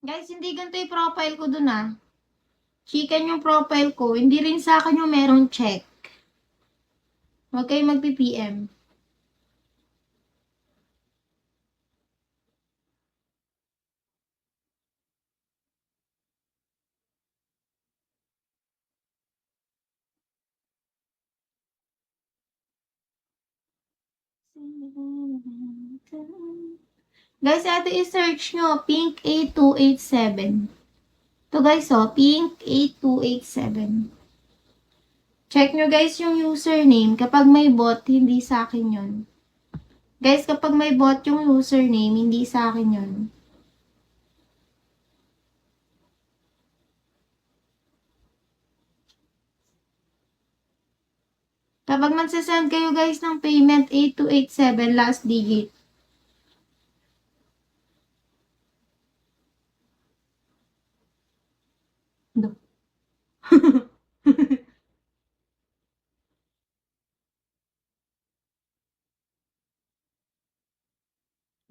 Guys, hindi ganito yung profile ko dun ah. Chicken yung profile ko. Hindi rin sa akin yung merong check. Huwag kayo magpi-PM. Guys, ito i-search nyo. Pink8287. Ito guys, oh. Pink8287. Check nyo guys yung username. Kapag may bot, hindi sa akin yun. Guys, kapag may bot yung username, hindi sa akin yun. Kapag magsasend kayo guys ng payment 8287 last digit. Do.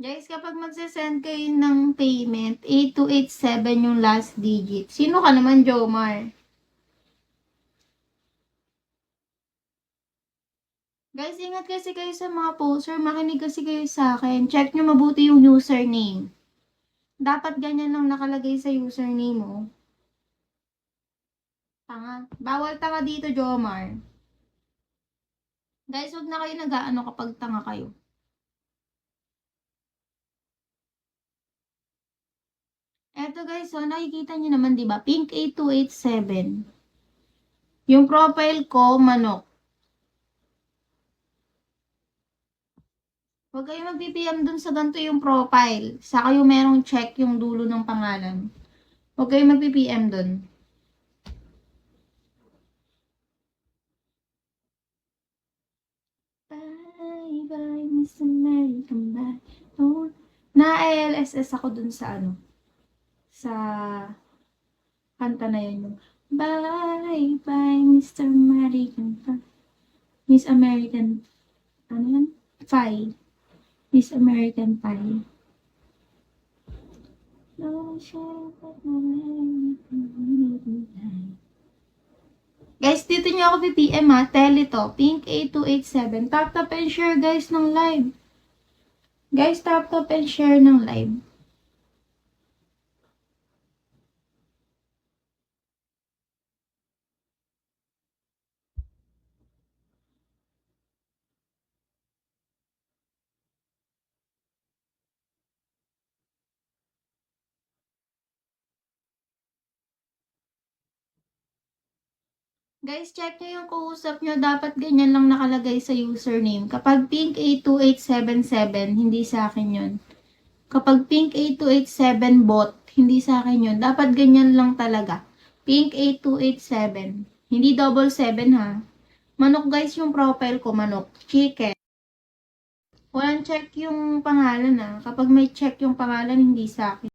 Guys, kapag magsasend kayo ng payment, 8287 yung last digit. Sino ka naman, Jomar? Guys, ingat kasi kayo sa mga poster. Makinig kasi kayo sa akin. Check nyo mabuti yung username. Dapat ganyan lang nakalagay sa username mo. Tanga. Bawal tanga dito, Jomar. Guys, huwag na kayo nag-aano kapag tanga kayo. Eto guys, so nakikita nyo naman, di ba? Pink 8287. Yung profile ko, manok. Huwag kayo mag-BPM dun sa ganito yung profile. Saka yung merong check yung dulo ng pangalan. Huwag kayo mag-BPM dun. Bye, bye, Miss American, bye. Oh, na-ALSS ako dun sa ano. Sa kanta na yun yung bye, bye, Mr. American, bye. Miss American, ano yan? Pie. Miss American Pie. Guys, dito nyo ako PPM ha. Tele to. Pink8287. Tap tap and share guys ng live. Guys, tap tap and share ng live. Guys, check nyo yung kausap nyo. Dapat ganyan lang nakalagay sa username. Kapag pink82877, hindi sa akin yun. Kapag pink8287 bot, hindi sa akin yun. Dapat ganyan lang talaga. Pink8287. Hindi double 7 ha. Manok guys yung profile ko, manok. Chicken. Walang check yung pangalan ah. Kapag may check yung pangalan, hindi sa akin.